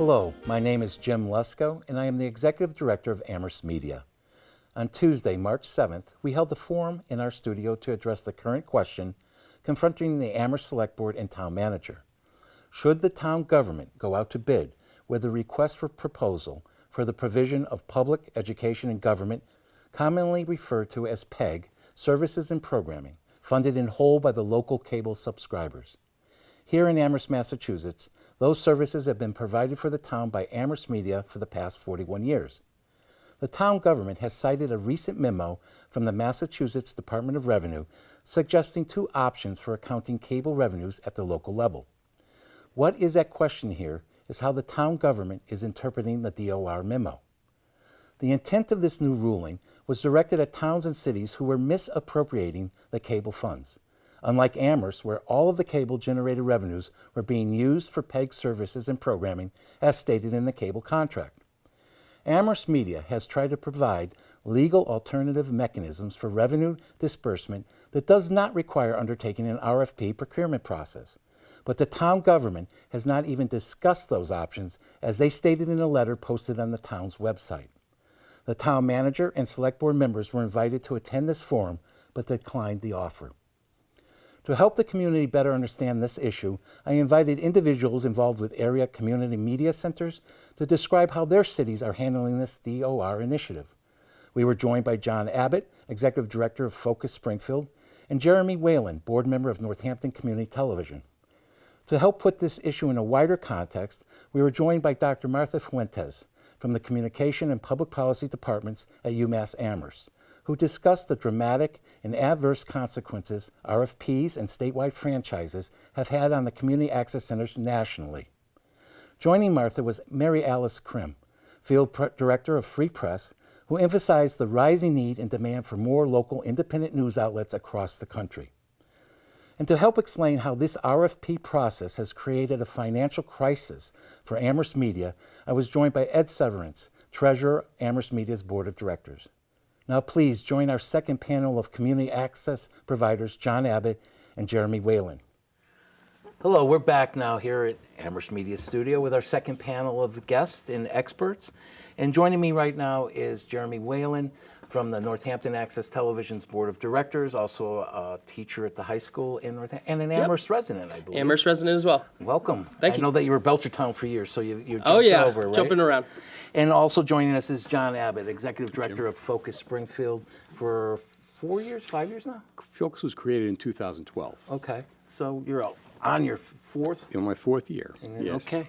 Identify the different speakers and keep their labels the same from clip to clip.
Speaker 1: Hello, my name is Jim Lesko, and I am the Executive Director of Amherst Media. On Tuesday, March 7th, we held a forum in our studio to address the current question confronting the Amherst Select Board and Town Manager. Should the town government go out to bid with a request for proposal for the provision of public education and government, commonly referred to as PEG, services and programming, funded in whole by the local cable subscribers? Here in Amherst, Massachusetts, those services have been provided for the town by Amherst Media for the past 41 years. The town government has cited a recent memo from the Massachusetts Department of Revenue suggesting two options for accounting cable revenues at the local level. What is at question here is how the town government is interpreting the DOR memo. The intent of this new ruling was directed at towns and cities who were misappropriating the cable funds. Unlike Amherst, where all of the cable-generated revenues were being used for PEG services and programming as stated in the cable contract. Amherst Media has tried to provide legal alternative mechanisms for revenue disbursement that does not require undertaking an RFP procurement process. But the town government has not even discussed those options, as they stated in a letter posted on the town's website. The town manager and select board members were invited to attend this forum, but declined the offer. To help the community better understand this issue, I invited individuals involved with area community media centers to describe how their cities are handling this DOR initiative. We were joined by John Abbott, Executive Director of Focus Springfield, and Jeremy Whalen, Board Member of Northampton Community Television. To help put this issue in a wider context, we were joined by Dr. Martha Fuentes from the Communication and Public Policy Departments at UMass Amherst, who discussed the dramatic and adverse consequences RFPs and statewide franchises have had on the community access centers nationally. Joining Martha was Mary Alice Krim, Field Director of Free Press, who emphasized the rising need and demand for more local independent news outlets across the country. And to help explain how this RFP process has created a financial crisis for Amherst Media, I was joined by Ed Severance, Treasurer, Amherst Media's Board of Directors. Now please join our second panel of community access providers, John Abbott and Jeremy Whalen. Hello, we're back now here at Amherst Media Studio with our second panel of guests and experts. And joining me right now is Jeremy Whalen from the Northampton Access Television's Board of Directors, also a teacher at the high school in Northampton, and an Amherst resident, I believe.
Speaker 2: Amherst resident as well.
Speaker 1: Welcome.
Speaker 2: Thank you.
Speaker 1: I know that you were Belchertown for years, so you jumped over, right?
Speaker 2: Jumping around.
Speaker 1: And also joining us is John Abbott, Executive Director of Focus Springfield for 5 years now?
Speaker 3: Focus was created in 2012.
Speaker 1: Okay, so you're on your fourth?
Speaker 3: In my fourth year, yes.
Speaker 1: Okay.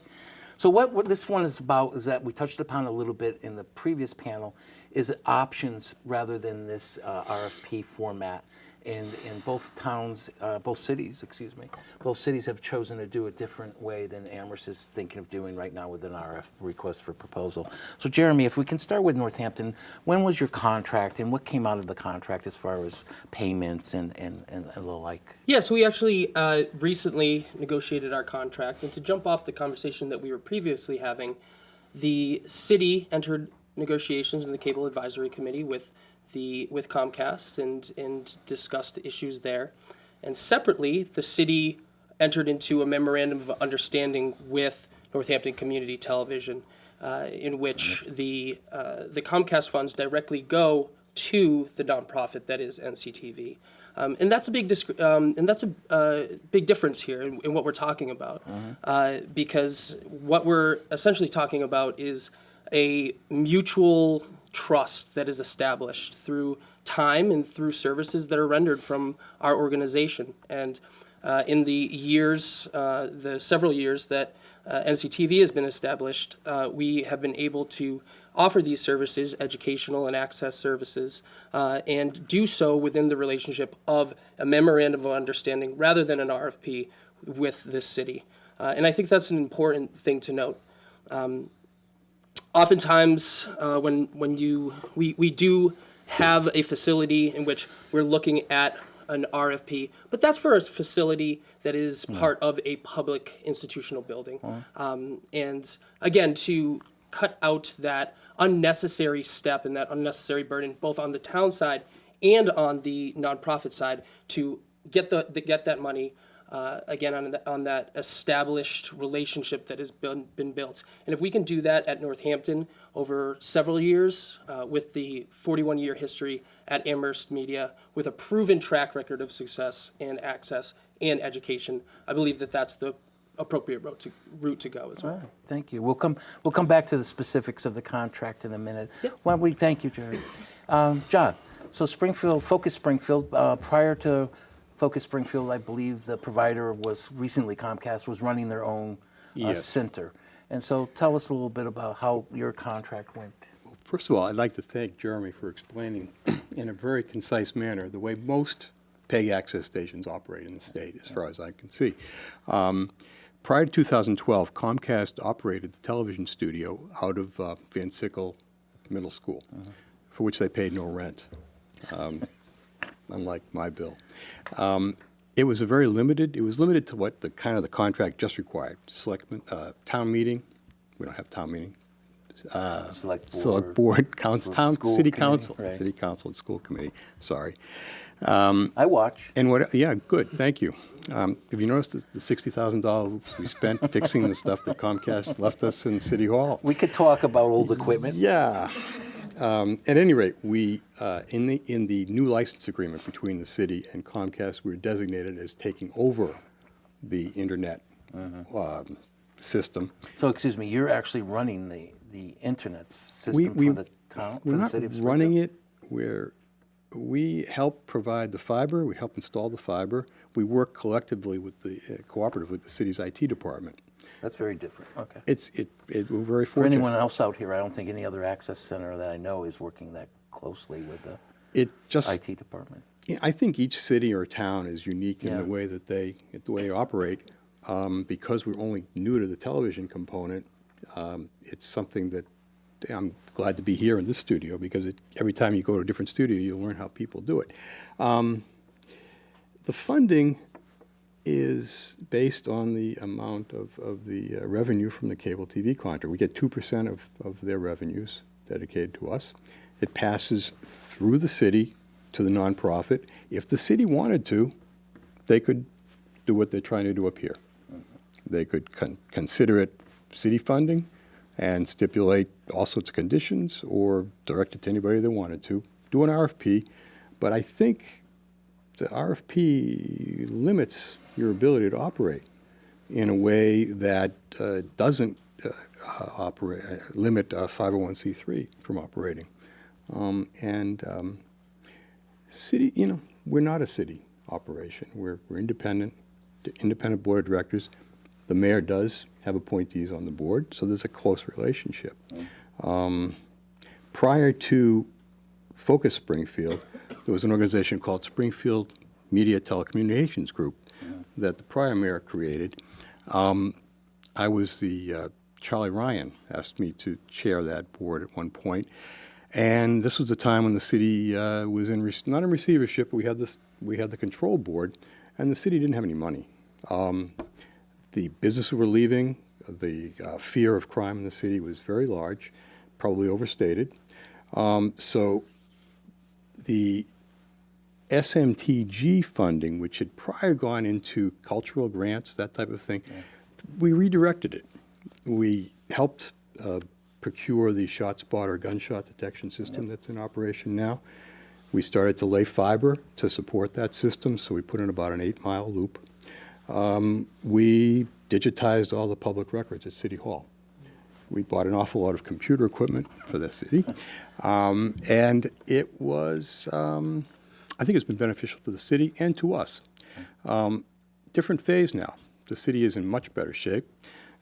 Speaker 1: So what this one is about is that we touched upon a little bit in the previous panel, is options rather than this RFP format. And both cities have chosen to do a different way than Amherst is thinking of doing right now with an RF request for proposal. So Jeremy, if we can start with Northampton, when was your contract and what came out of the contract as far as payments and the like?
Speaker 2: Yeah, so we actually recently negotiated our contract. And to jump off the conversation that we were previously having, the city entered negotiations in the Cable Advisory Committee with Comcast and discussed issues there. And separately, the city entered into a memorandum of understanding with Northampton Community Television, in which the Comcast funds directly go to the nonprofit that is NCTV. And that's a big difference here in what we're talking about, because what we're essentially talking about is a mutual trust that is established through time and through services that are rendered from our organization. And in the several years that NCTV has been established, we have been able to offer these services, educational and access services, and do so within the relationship of a memorandum of understanding rather than an RFP with this city. And I think that's an important thing to note. Oftentimes, when we do have a facility in which we're looking at an RFP, but that's for a facility that is part of a public institutional building. And again, to cut out that unnecessary step and that unnecessary burden, both on the town side and on the nonprofit side, to get that money again, on that established relationship that has been built. And if we can do that at Northampton over several years, with the 41-year history at Amherst Media, with a proven track record of success and access and education, I believe that that's the appropriate route to go as well.
Speaker 1: All right, thank you. We'll come back to the specifics of the contract in a minute.
Speaker 2: Yeah.
Speaker 1: Well, we thank you, Jerry. John, so Focus Springfield, prior to Focus Springfield, I believe the provider was recently Comcast was running their own
Speaker 3: Yes.
Speaker 1: center. And so tell us a little bit about how your contract went.
Speaker 3: First of all, I'd like to thank Jeremy for explaining in a very concise manner the way most PEG access stations operate in the state, as far as I can see. Prior to 2012, Comcast operated the television studio out of Van Sickle Middle School, for which they paid no rent, unlike my bill. It was limited to what the contract just required. Town meeting, we don't have town meeting. Select board, city council,
Speaker 1: right.
Speaker 3: city council and school committee, sorry.
Speaker 1: I watch.
Speaker 3: And good, thank you. Have you noticed the $60,000 we spent fixing the stuff that Comcast left us in City Hall?
Speaker 1: We could talk about old equipment.
Speaker 3: Yeah. At any rate, we in the new license agreement between the city and Comcast, we were designated as taking over the internet system.
Speaker 1: So, excuse me, you're actually running the internet system for the town, for
Speaker 3: We're
Speaker 1: the
Speaker 3: not
Speaker 1: city of Springfield?
Speaker 3: running it. We help provide the fiber. We help install the fiber. We work collectively with the cooperative with the city's IT department.
Speaker 1: That's very different. Okay.
Speaker 3: We're very
Speaker 1: For
Speaker 3: fortunate.
Speaker 1: anyone else out here, I don't think any other access center that I know is working that closely with the IT department.
Speaker 3: I think each city or town is unique in
Speaker 1: Yeah.
Speaker 3: the way that they operate. Because we're only new to the television component, it's something that I'm glad to be here in this studio, because every time you go to a different studio, you'll learn how people do it. The funding is based on the amount of the revenue from the cable TV contract. We get 2% of their revenues dedicated to us. It passes through the city to the nonprofit. If the city wanted to, they could do what they're trying to do up here. They could consider it city funding and stipulate all sorts of conditions, or direct it to anybody they wanted to, do an RFP. But I think the RFP limits your ability to operate in a way that doesn't limit 501c3 from operating. City, we're not a city operation. We're independent board of directors. The mayor does have appointees on the board, so there's a close relationship. Prior to Focus Springfield, there was an organization called Springfield Media Telecommunications Group that the prior mayor created. Charlie Ryan asked me to chair that board at one point, and this was the time when the city was not in receivership, but we had the control board, and the city didn't have any money. The businesses were leaving. The fear of crime in the city was very large, probably overstated. So the SMTG funding, which had prior gone into cultural grants, that type of thing, we redirected it. We helped procure the ShotSpotter or gunshot detection system that's in operation now. We started to lay fiber to support that system, so we put in about an 8-mile loop. We digitized all the public records at City Hall. We bought an awful lot of computer equipment for the city. And it was, I think it's been beneficial to the city and to us. Different phase now. The city is in much better shape,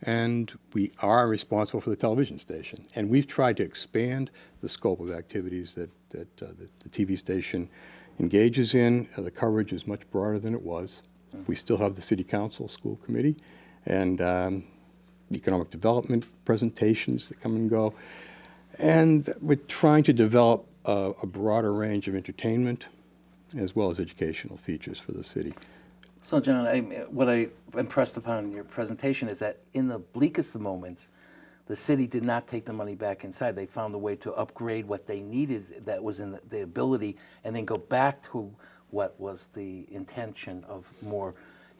Speaker 3: and we are responsible for the television station. And we've tried to expand the scope of activities that the TV station engages in. The coverage is much broader than it was. We still have the city council, school committee, and economic development presentations that come and go. And we're trying to develop a broader range of entertainment as well as educational features for the city.
Speaker 1: So, John, what I impressed upon in your presentation is that in the bleakest of moments, the city did not take the money back inside. They found a way to upgrade what they needed that was in the ability, and then go back to what was the intention of more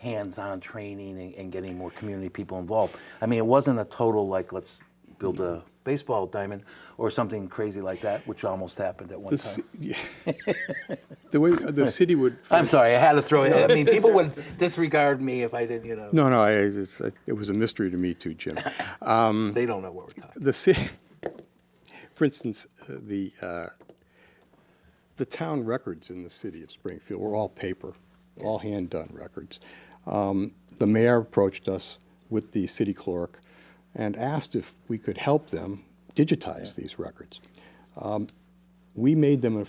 Speaker 1: hands-on training and getting more community people involved. I mean, it wasn't a total like let's build a baseball diamond or something crazy like that, which almost happened at one time.
Speaker 3: The way the city would.
Speaker 1: I'm sorry, I had to throw it. I mean, people would disregard me if I didn't, you know.
Speaker 3: No, it was a mystery to me too, Jim.
Speaker 1: They don't know what we're talking.
Speaker 3: The city, for instance, the town records in the city of Springfield were all paper, all hand-done records. The mayor approached us with the city clerk and asked if we could help them digitize these records. We made them,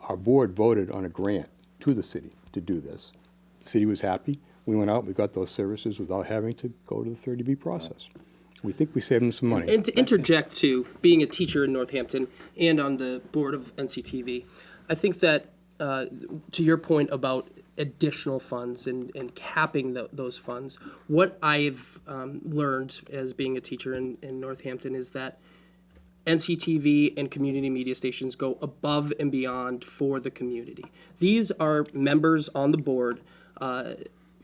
Speaker 3: our board voted on a grant to the city to do this. The city was happy. We went out, we got those services without having to go to the 30B process. We think we saved them some money.
Speaker 2: And to interject too, being a teacher in Northampton and on the board of NCTV, I think that to your point about additional funds and capping those funds, what I've learned as being a teacher in Northampton is that NCTV and community media stations go above and beyond for the community. These are members on the board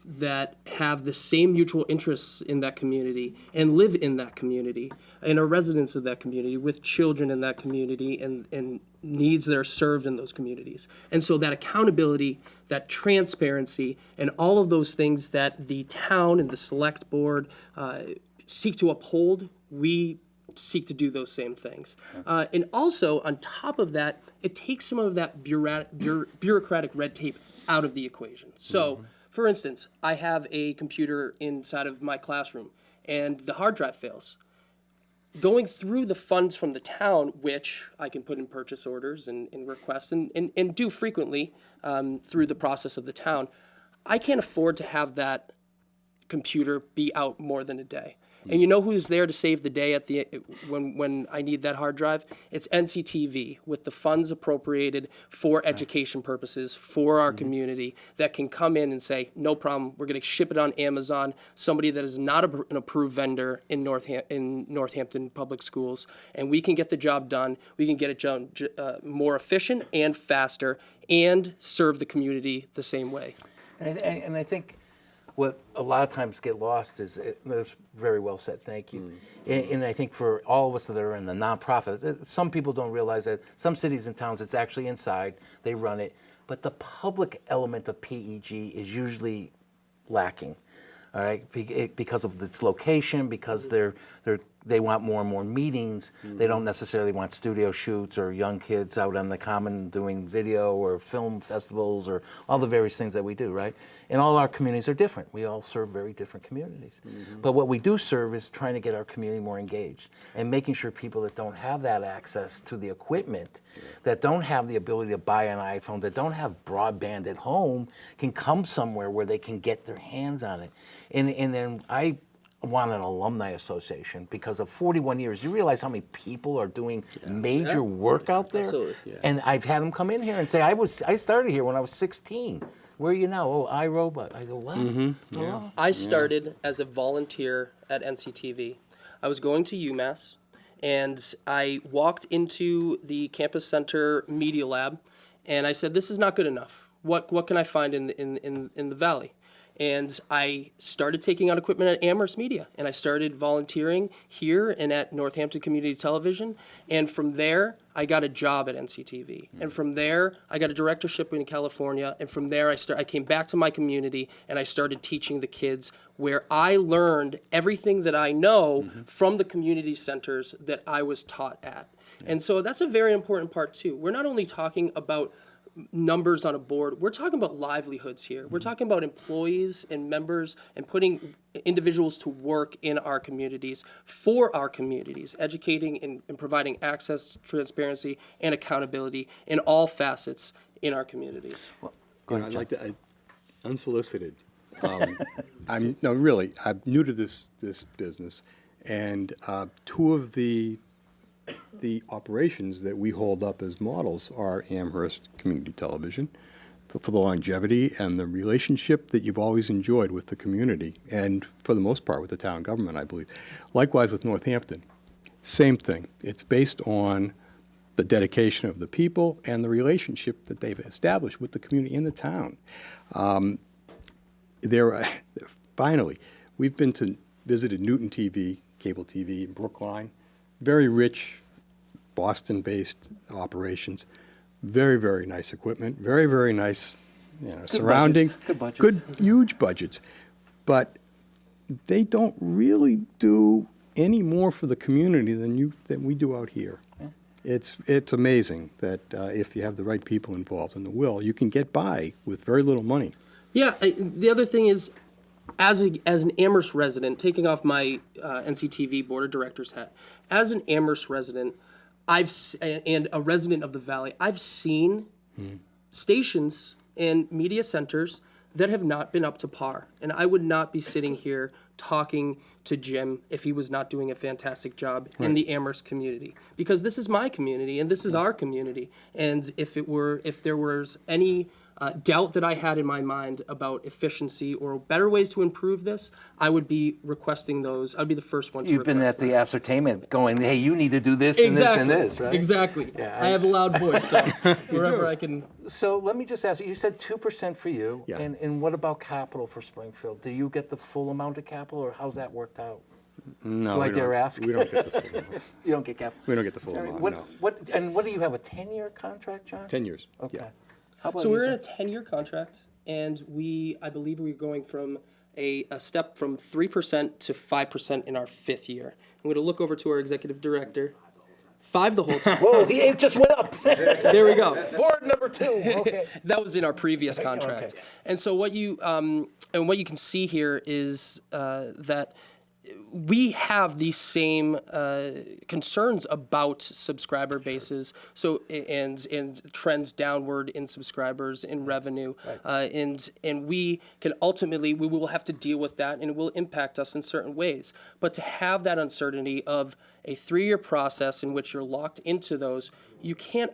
Speaker 2: that have the same mutual interests in that community and live in that community and are residents of that community with children in that community and needs that are served in those communities. And so that accountability, that transparency, and all of those things that the town and the select board seek to uphold, we seek to do those same things. And also, on top of that, it takes some of that bureaucratic red tape out of the equation. So, for instance, I have a computer inside of my classroom, and the hard drive fails. Going through the funds from the town, which I can put in purchase orders and requests and do frequently through the process of the town, I can't afford to have that computer be out more than a day. And you know who's there to save the day at the when I need that hard drive? It's NCTV with the funds appropriated for education purposes for our community that can come in and say, no problem, we're going to ship it on Amazon, somebody that is not an approved vendor in Northampton Public Schools, and we can get the job done. We can get it done more efficient and faster and serve the community the same way.
Speaker 1: And I think what a lot of times get lost is, that's very well said, thank you. And I think for all of us that are in the nonprofit, some people don't realize that some cities and towns, it's actually inside, they run it, but the public element of PEG is usually lacking, all right, because of its location, because they want more and more meetings. They don't necessarily want studio shoots or young kids out on the common doing video or film festivals or all the various things that we do, right? And all our communities are different. We all serve very different communities. But what we do serve is trying to get our community more engaged and making sure people that don't have that access to the equipment, that don't have the ability to buy an iPhone, that don't have broadband at home, can come somewhere where they can get their hands on it. And then I want an alumni association because of 41 years. You realize how many people are doing major work out there?
Speaker 2: Absolutely.
Speaker 1: And I've had them come in here and say, I started here when I was 16. Where are you now? Oh, iRobot. I go, what? Hello?
Speaker 2: I started as a volunteer at NCTV. I was going to UMass, and I walked into the campus center media lab, and I said, this is not good enough. What can I find in the Valley? And I started taking on equipment at Amherst Media, and I started volunteering here and at Northampton Community Television. And from there, I got a job at NCTV. And from there, I got a directorship in California. And from there, I came back to my community, and I started teaching the kids where I learned everything that I know from the community centers that I was taught at. And so that's a very important part, too. We're not only talking about numbers on a board, we're talking about livelihoods here. We're talking about employees and members and putting individuals to work in our communities, for our communities, educating and providing access, transparency, and accountability in all facets in our communities.
Speaker 1: Well,
Speaker 3: I'd like to, unsolicited. I'm new to this business, and two of the operations that we hold up as models are Amherst Community Television for the longevity and the relationship that you've always enjoyed with the community, and for the most part with the town government, I believe. Likewise with Northampton, same thing. It's based on the dedication of the people and the relationship that they've established with the community in the town. there, finally, we've been to visited Newton TV, cable TV in Brookline, very rich, Boston-based operations, very, very nice equipment, very, very nice, surroundings,
Speaker 1: Good budgets.
Speaker 3: huge budgets, but they don't really do any more for the community than we do out here. It's amazing that if you have the right people involved in the will, you can get by with very little money.
Speaker 2: Yeah, the other thing is, as an Amherst resident, taking off my NCTV Board of Directors hat, as an Amherst resident, and a resident of the Valley, I've seen stations and media centers that have not been up to par. And I would not be sitting here talking to Jim if he was not doing a fantastic job in the Amherst community. Because this is my community and this is our community. And if there was any doubt that I had in my mind about efficiency or better ways to improve this, I would be requesting those. I'd be the first one to
Speaker 1: You've been
Speaker 2: request
Speaker 1: at the ascertainment going, hey, you need to do this and this and this, right?
Speaker 2: Exactly.
Speaker 1: Yeah,
Speaker 2: I have a loud voice, so wherever I can.
Speaker 1: So let me just ask you said 2% for you,
Speaker 3: Yeah.
Speaker 1: and what about capital for Springfield? Do you get the full amount of capital, or how's that worked out?
Speaker 3: No,
Speaker 1: Do I
Speaker 3: we
Speaker 1: dare
Speaker 3: don't-
Speaker 1: ask?
Speaker 3: We don't get the full amount.
Speaker 1: You don't get capital?
Speaker 3: We don't get the full
Speaker 1: All right,
Speaker 3: amount, no.
Speaker 1: What do you have, a 10-year contract, John?
Speaker 3: 10 years.
Speaker 1: Okay.
Speaker 3: Yeah.
Speaker 1: How about
Speaker 2: So
Speaker 1: you
Speaker 2: we're in a
Speaker 1: guys?
Speaker 2: 10-year contract, and I believe we're going from a step from 3% to 5% in our 5th year. I'm going to look over to our executive director. 5 the whole time.
Speaker 1: Whoa, it just went up.
Speaker 2: There we go.
Speaker 1: Board number 2, okay.
Speaker 2: That was in our previous contract.
Speaker 1: Okay.
Speaker 2: And so what you can see here is that we have these same concerns about subscriber bases, so and trends downward in subscribers, in revenue, and we will have to deal with that, and it will impact us in certain ways. But to have that uncertainty of a 3-year process in which you're locked into those, you can't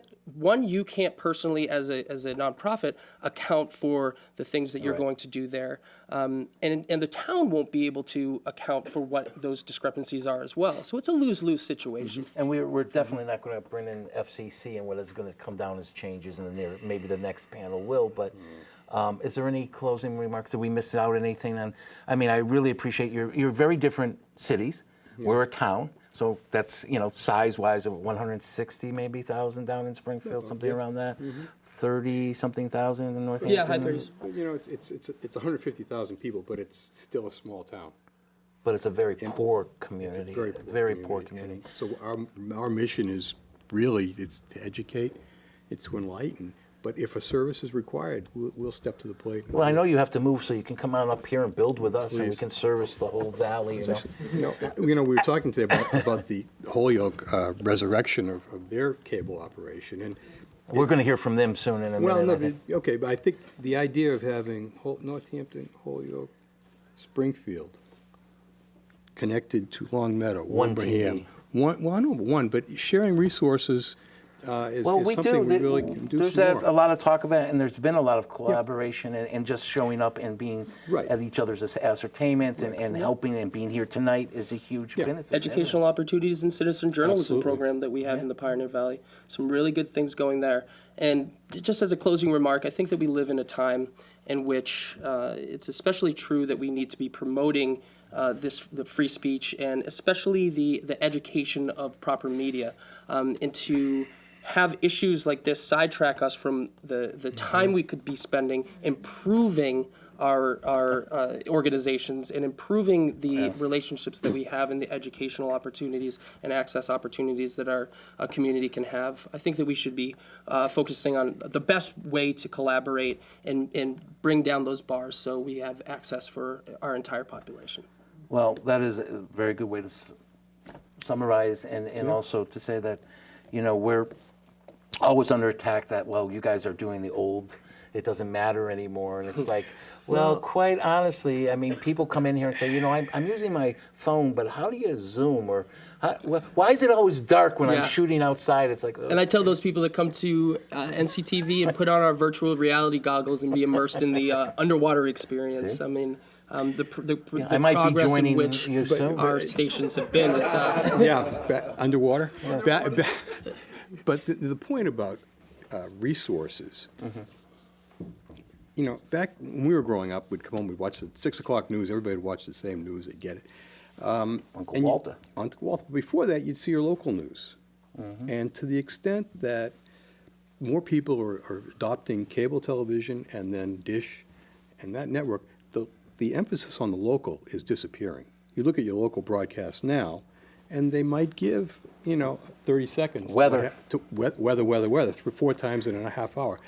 Speaker 2: personally as a nonprofit account for the things that you're going to do there, and the town won't be able to account for what those discrepancies are as well. So it's a lose-lose situation.
Speaker 1: And we're definitely not going to bring in FCC and what is going to come down as changes in the near, maybe the next panel will, but is there any closing remarks? Did we miss out anything on? I mean, I really appreciate you're very different cities. We're a town. So that's, size-wise of 160 maybe thousand down in Springfield, something around that. 30-something thousand in Northampton.
Speaker 2: Yeah, high 30s.
Speaker 3: It's 150,000 people, but it's still a small town.
Speaker 1: But it's a very poor community.
Speaker 3: It's a very poor community. And so our mission is really, it's to educate, it's to enlighten. But if a service is required, we'll step to the plate.
Speaker 1: Well, I know you have to move so you can come on up here and build with us, and we
Speaker 3: Please.
Speaker 1: can service the whole valley.
Speaker 3: We were talking today about the Holyoke resurrection of their cable operation, and
Speaker 1: We're going to hear from them soon in a minute. I think.
Speaker 3: okay, but I think the idea of having Northampton, Holyoke, Springfield connected to Long Meadow,
Speaker 1: One
Speaker 3: Wilbraham,
Speaker 1: TV.
Speaker 3: one, but sharing resources is
Speaker 1: Well, we
Speaker 3: something we
Speaker 1: do.
Speaker 3: really can do
Speaker 1: There's
Speaker 3: some more.
Speaker 1: a lot of talk about it, and there's been a lot of collaboration and just showing up and being
Speaker 3: Right.
Speaker 1: at each other's ascertainments and helping and being here tonight is a huge benefit.
Speaker 2: Educational opportunities and citizen journalism
Speaker 3: Absolutely.
Speaker 2: program that we have in the Pioneer Valley. Some really good things going there. And just as a closing remark, I think that we live in a time in which it's especially true that we need to be promoting the free speech and especially the education of proper media, and to have issues like this sidetrack us from the time we could be spending improving our organizations and improving the relationships that we have and the educational opportunities and access opportunities that our community can have. I think that we should be focusing on the best way to collaborate and bring down those bars so we have access for our entire population.
Speaker 1: Well, that is a very good way to summarize and also to say that, we're always under attack that, well, you guys are doing the old, it doesn't matter anymore. And it's like, well, quite honestly, I mean, people come in here and say, I'm using my phone, but how do you Zoom? Or why is it always dark when I'm shooting outside? It's like,
Speaker 2: And I tell those people that come to NCTV and put on our virtual reality goggles and be immersed in the underwater experience.
Speaker 1: See?
Speaker 2: I mean, the
Speaker 1: I might be
Speaker 2: progress in
Speaker 1: joining
Speaker 2: which
Speaker 1: you soon.
Speaker 2: our stations have been is
Speaker 3: Underwater. But the point about resources, you know, back when we were growing up, we'd come home, we'd watch the 6 o'clock news, everybody would watch the same news, they'd get it.
Speaker 1: Uncle Walter.
Speaker 3: Uncle Walter. Before that, you'd see your local news. And to the extent that more people are adopting cable television and then Dish and that network, the emphasis on the local is disappearing. You look at your local broadcast now, and they might give, 30 seconds.
Speaker 1: Weather.
Speaker 3: Weather, 4 times in a half hour.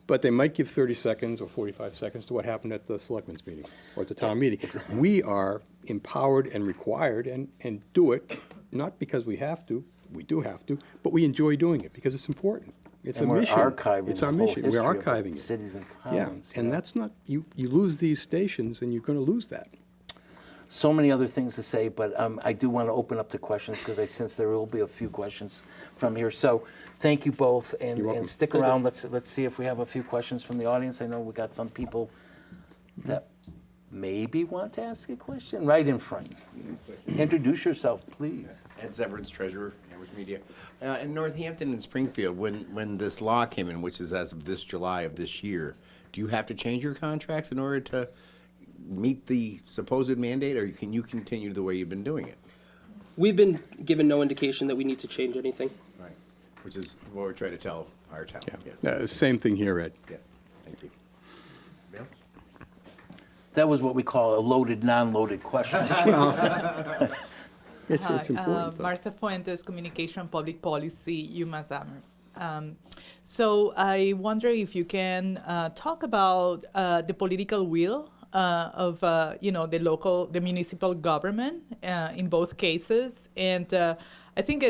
Speaker 3: But they might give 30 seconds or 45 seconds to what happened at the selectmen's meeting or at the town meeting. We are empowered and required and do it, not because we have to, we do have to, but we enjoy doing it because it's important. It's
Speaker 1: And
Speaker 3: a
Speaker 1: we're
Speaker 3: mission.
Speaker 1: archiving
Speaker 3: It's
Speaker 1: the
Speaker 3: our
Speaker 1: whole
Speaker 3: mission. We're
Speaker 1: history of
Speaker 3: archiving it.
Speaker 1: cities and
Speaker 3: Yeah,
Speaker 1: towns,
Speaker 3: and
Speaker 1: yeah.
Speaker 3: that's not, you lose these stations and you're going to lose that.
Speaker 1: So many other things to say, but I do want to open up to questions because I sense there will be a few questions from here. So thank you both, and,
Speaker 3: You're welcome.
Speaker 1: and stick around. Let's see if we have a few questions from the audience. I know we got some people that maybe want to ask a question right in front. Introduce yourself, please.
Speaker 4: Ed Severance, Treasurer, Amherst Media. In Northampton and Springfield, when this law came in, which is as of this July of this year, do you have to change your contracts in order to meet the supposed mandate, or can you continue the way you've been doing it?
Speaker 2: We've been given no indication that we need to change anything.
Speaker 4: Right. Which is what we're trying to tell our town, yes.
Speaker 3: Same thing here, Ed.
Speaker 4: Yeah, thank you. Bill?
Speaker 1: That was what we call a loaded, non-loaded question.
Speaker 3: It's
Speaker 5: Hi,
Speaker 3: important. though.
Speaker 5: Martha Fuentes, Communication Public Policy, UMass Amherst. So I wonder if you can talk about the political will of the municipal government in both cases, and I think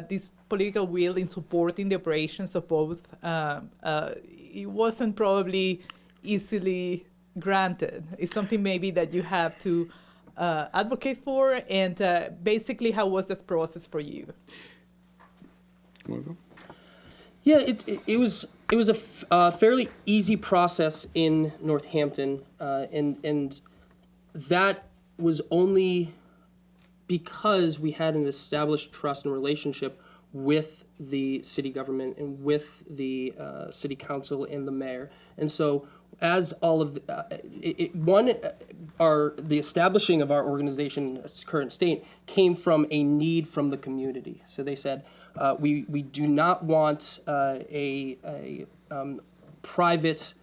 Speaker 5: this political will in supporting the operations of both it wasn't probably easily granted. It's something maybe that you have to advocate for, and basically, how was this process for you?
Speaker 3: You wanna go?
Speaker 2: Yeah, it was a fairly easy process in Northampton, and that was only because we had an established trust and relationship with the city government and with the city council and the mayor. And so, as all of the establishing of our organization, its current state, came from a need from the community. So they said, we do not want a private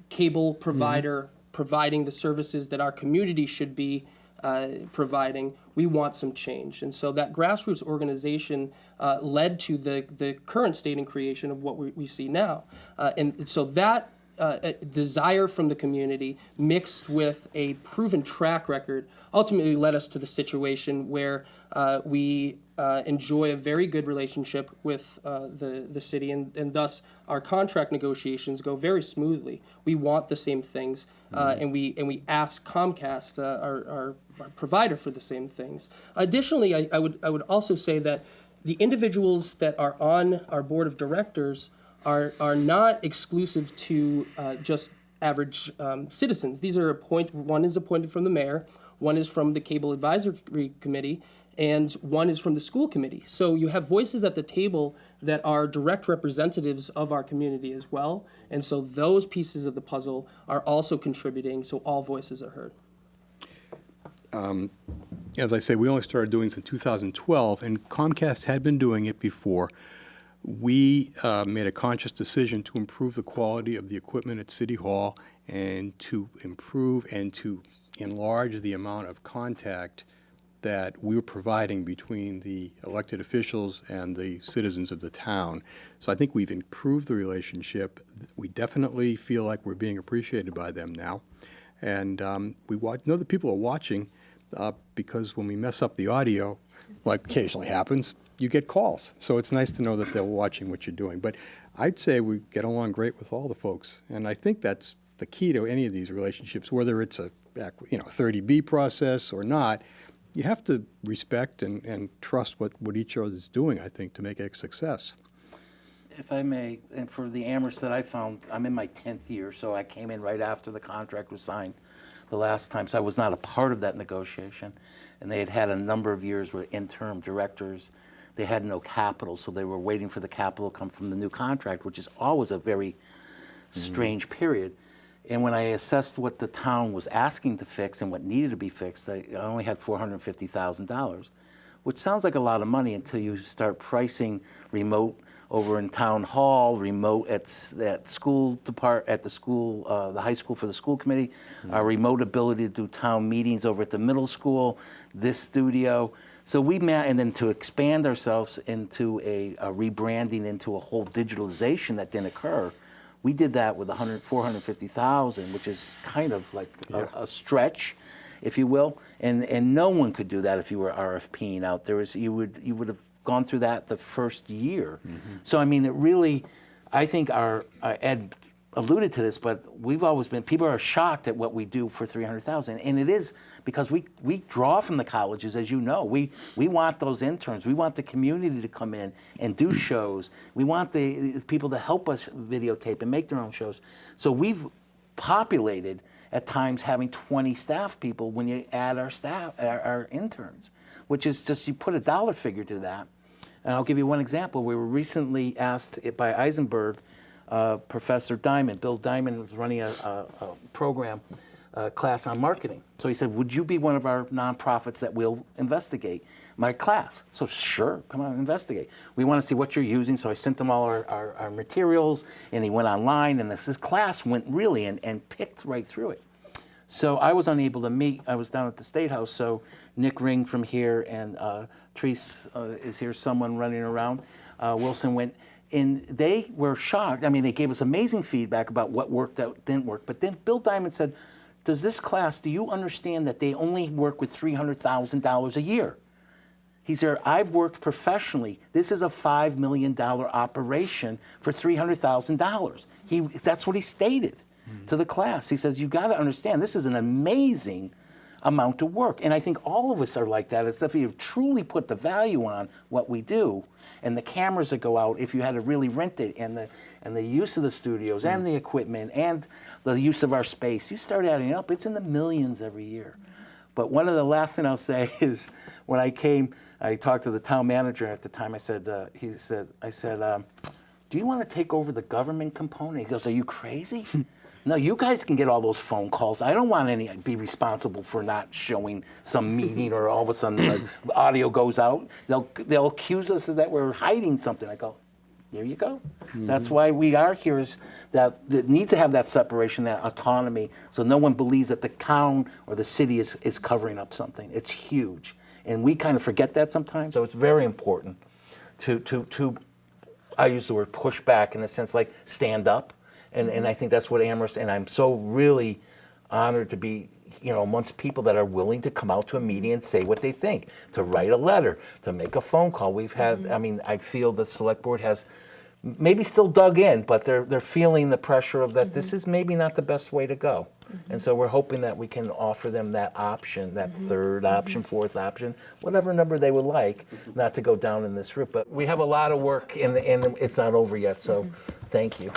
Speaker 2: cable provider providing the services that our community should be providing. We want some change. And so that grassroots organization led to the current state and creation of what we see now. And so that desire from the community mixed with a proven track record ultimately led us to the situation where we enjoy a very good relationship with the city, and thus our contract negotiations go very smoothly. We want the same things, and we ask Comcast, our provider, for the same things. Additionally, I would also say that the individuals that are on our board of directors are not exclusive to just average citizens. These are one is appointed from the mayor, one is from the Cable Advisory Committee, and one is from the school committee. So you have voices at the table that are direct representatives of our community as well. And so those pieces of the puzzle are also contributing, so all voices are heard.
Speaker 3: As I say, we only started doing this in 2012, and Comcast had been doing it before. We made a conscious decision to improve the quality of the equipment at City Hall and to improve and to enlarge the amount of contact that we were providing between the elected officials and the citizens of the town. So I think we've improved the relationship. We definitely feel like we're being appreciated by them now. And we know that people are watching because when we mess up the audio, like occasionally happens, you get calls. So it's nice to know that they're watching what you're doing. But I'd say we get along great with all the folks. And I think that's the key to any of these relationships, whether it's a 30B process or not. You have to respect and trust what each other is doing, I think, to make it a success.
Speaker 1: If I may, and for the Amherst that I found, I'm in my 10th year, so I came in right after the contract was signed the last time, so I was not a part of that negotiation. And they had a number of years with interim directors. They had no capital, so they were waiting for the capital to come from the new contract, which is always a very strange period. And when I assessed what the town was asking to fix and what needed to be fixed, I only had $450,000, which sounds like a lot of money until you start pricing remote over in town hall, remote at school at the school, the high school for the school committee, our remote ability to do town meetings over at the middle school, this studio. So we met, and then to expand ourselves into a rebranding into a whole digitalization that didn't occur. We did that with $450,000, which is kind of like a stretch, if you will. And no one could do that if you were RFPing out there. You would have gone through that the first year. So I mean, it really, I think our Ed alluded to this, but we've always been, people are shocked at what we do for $300,000, and it is because we draw from the colleges, as you know. We want those interns. We want the community to come in and do shows. We want the people to help us videotape and make their own shows. So we've populated at times having 20 staff people when you add our staff, our interns, which is just, you put a dollar figure to that. And I'll give you one example. We were recently asked by Eisenberg, Professor Diamond, Bill Diamond was running a program, class on marketing. So he said, would you be one of our nonprofits that will investigate my class? So sure, come on, investigate. We want to see what you're using. So I sent them all our materials, and he went online, and this class went really and picked right through it. So I was unable to meet. I was down at the State House, so Nick Ring from here and Therese is here, someone running around. Wilson went, and they were shocked. I mean, they gave us amazing feedback about what worked, that didn't work. But then Bill Diamond said, does this class, do you understand that they only work with $300,000 a year? He said, I've worked professionally. This is a $5 million operation for $300,000. That's what he stated to the class. He says, you got to understand, this is an amazing amount of work. And I think all of us are like that. It's if you truly put the value on what we do, and the cameras that go out, if you had to really rent it, and the use of the studios and the equipment and the use of our space, you start adding it up, it's in the millions every year. But one of the last thing I'll say is, when I came, I talked to the town manager at the time. I said, do you want to take over the government component? He goes, are you crazy? No, you guys can get all those phone calls. I don't want to be responsible for not showing some meeting, or all of a sudden the audio goes out. They'll accuse us that we're hiding something. I go, there you go. That's why we are here, is that need to have that separation, that autonomy, so no one believes that the town or the city is covering up something. It's huge. And we kind of forget that sometimes. So it's very important to I use the word push back, in the sense like stand up. And I think that's what Amherst, and I'm so really honored to be, amongst people that are willing to come out to a meeting and say what they think, to write a letter, to make a phone call. We've had, I mean, I feel the select board has maybe still dug in, but they're feeling the pressure of that this is maybe not the best way to go. And so we're hoping that we can offer them that option, that third option, fourth option, whatever number they would like, not to go down in this route. But we have a lot of work, and it's not over yet, so thank you.